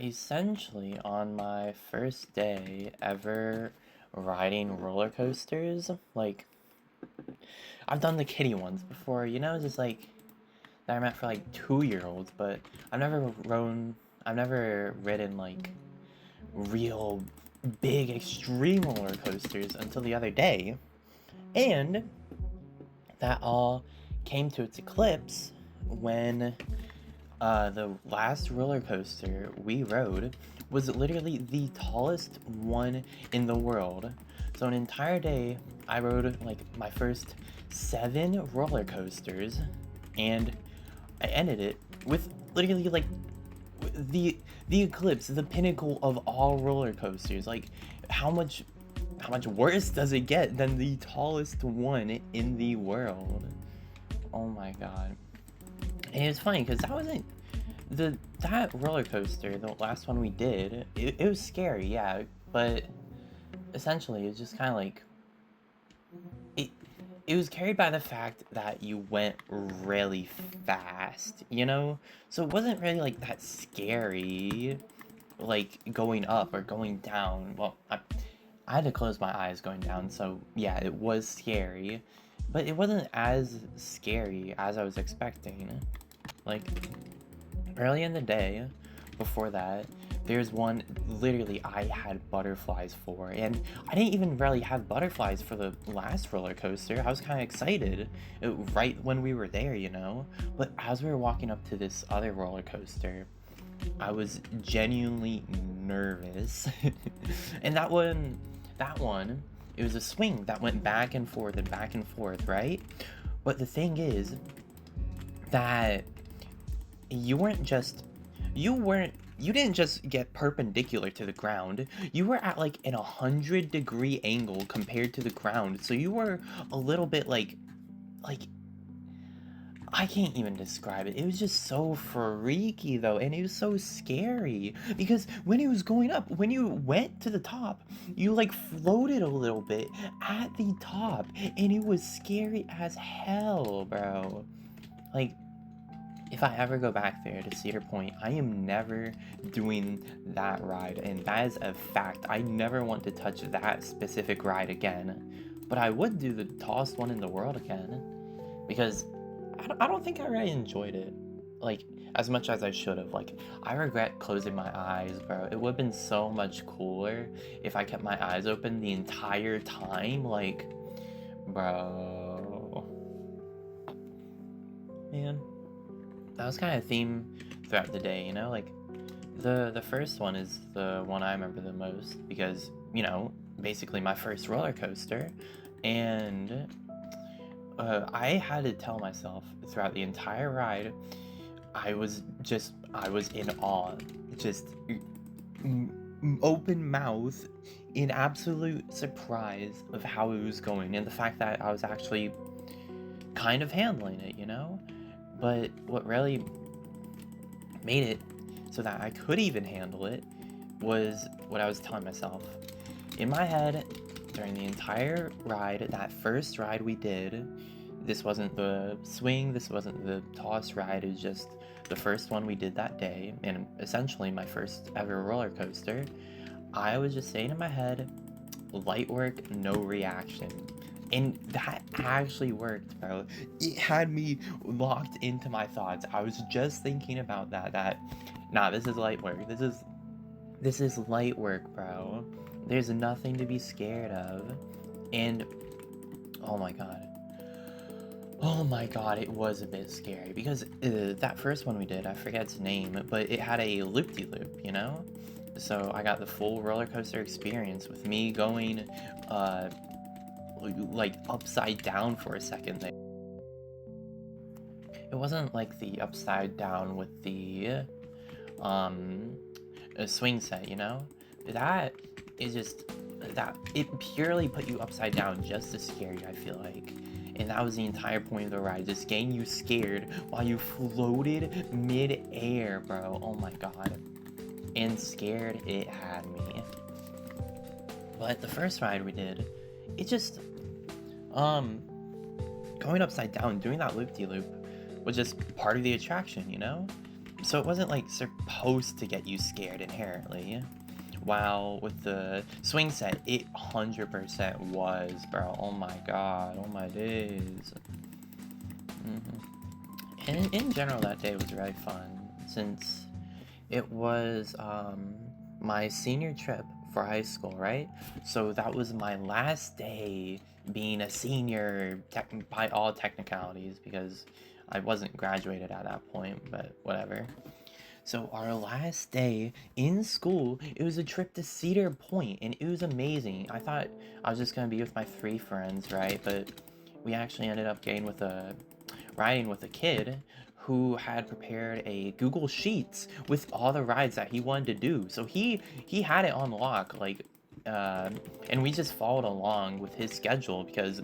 Essentially, on my first day ever riding roller coasters, like, I've done the kiddie ones before, just like that are meant for like 2 year olds, but I've never ridden like real big extreme roller coasters until the other day. And that all came to its eclipse when the last roller coaster we rode was literally the tallest one in the world. So an entire day, I rode like my first 7 roller coasters, and I ended it with literally like the the eclipse, the pinnacle of all roller coasters. Like, how much how much worse does it get than the tallest one in the world? Oh my god. And it's funny because that wasn't that roller coaster, the last one we did. It was scary, yeah, but essentially it's just kind of like it. It was carried by the fact that you went really fast. So it wasn't really like that scary, like going up or going down. Well, I had to close my eyes going down, so yeah, it was scary, but it wasn't as scary as I was expecting. Like, early in the day, before that, there's one literally I had butterflies for, and I didn't even really have butterflies for the last roller coaster. I was kind of excited right when we were there. But as we were walking up to this other roller coaster, I was genuinely nervous. And that one, it was a swing that went back and forth, right? But the thing is that you weren't just you didn't just get perpendicular to the ground. You were at like an 100-degree angle compared to the ground. So you were a little bit like I can't even describe it. It was just so freaky though, and it was so scary because when it was going up, when you went to the top, you like floated a little bit at the top, and it was scary as hell, bro. Like, if I ever go back there to Cedar Point, I am never doing that ride, and that is a fact. I never want to touch that specific ride again, but I would do the tallest one in the world again because I don't think I really enjoyed it like as much as I should have. Like, I regret closing my eyes, bro. It would have been so much cooler if I kept my eyes open the entire time. Like, bro, man. That was kind of a theme throughout the day. Like, the first one is the one I remember the most because, basically my first roller coaster, and I had to tell myself throughout the entire ride, I was in awe, just open mouth, in absolute surprise of how it was going, and the fact that I was actually kind of handling it. But what really made it so that I could even handle it was what I was telling myself. In my head, during the entire ride, that first ride we did, this wasn't the swing, this wasn't the toss ride, it was just the first one we did that day, and essentially my first ever roller coaster. I was just saying in my head, light work, no reaction. And that actually worked, bro. It had me locked into my thoughts. I was just thinking about that, nah, this is light work. This is light work, bro. There's nothing to be scared of. And oh my god. Oh my god, it was a bit scary because that first one we did, I forget its name, but it had a loop-de-loop. So I got the full roller coaster experience with me going like upside down for a second there. It wasn't like the upside down with the um swing set. That is just that it purely put you upside down just to scare you, I feel like. And that was the entire point of the ride, just getting you scared while you floated mid-air, bro. Oh my god. And scared it had me. But the first ride we did, it just going upside down, doing that loop-de-loop was just part of the attraction. so it wasn't like supposed to get you scared inherently. While with the swing set, it 100% was, bro. Oh my god, oh my days. And in general, that day was really fun since it was my senior trip for high school, right? So that was my last day being a senior by all technicalities because I wasn't graduated at that point, but whatever. So our last day in school, it was a trip to Cedar Point, and it was amazing. I thought I was just gonna be with my 3 friends, right? But we actually ended up riding with a kid who had prepared a Google Sheets with all the rides that he wanted to do. So he had it on lock, like, and we just followed along with his schedule because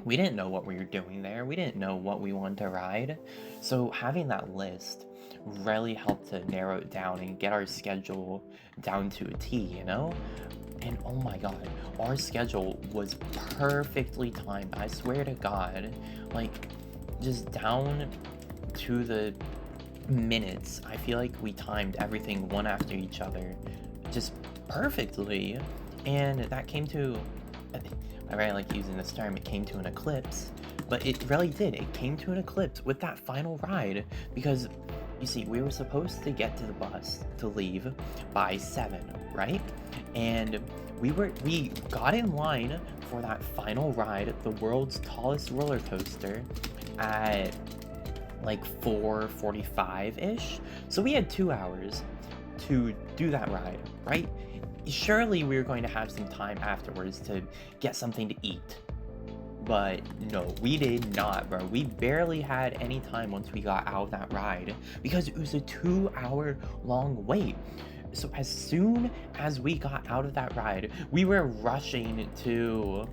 we didn't know what we were doing there. We didn't know what we wanted to ride. So having that list really helped to narrow it down and get our schedule down to a T, you know? And oh my god, our schedule was perfectly timed. I swear to God, like, just down to the minutes. I feel like we timed everything one after each other just perfectly. And that came to, I really like using this term, it came to an eclipse. But it really did. It came to an eclipse with that final ride because, you see, we were supposed to get to the bus to leave by 7, right? And we got in line for that final ride, the world's tallest roller coaster, at like 4:45-ish. So we had 2 hours to do that ride, right? Surely we were going to have some time afterwards to get something to eat. But no, we did not, bro. We barely had any time once we got out of that ride because it was a 2-hour long wait. So as soon as we got out of that ride, we were rushing to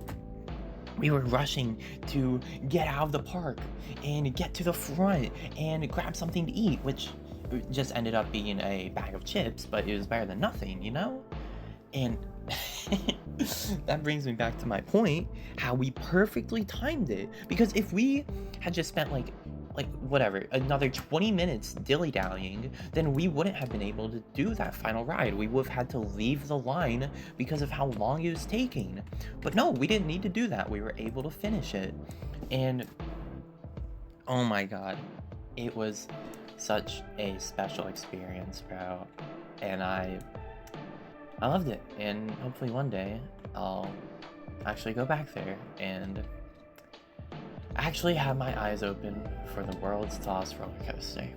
get out of the park and get to the front and grab something to eat, which just ended up being a bag of chips, but it was better than nothing, you know? And that brings me back to my point, how we perfectly timed it. Because if we had just spent like whatever, another 20 minutes dilly-dallying, then we wouldn't have been able to do that final ride. We would have had to leave the line because of how long it was taking. But no, we didn't need to do that. We were able to finish it. And oh my god, it was such a special experience, bro. And I loved it, and hopefully one day I'll actually go back there and actually have my eyes open for the world's tallest roller coaster.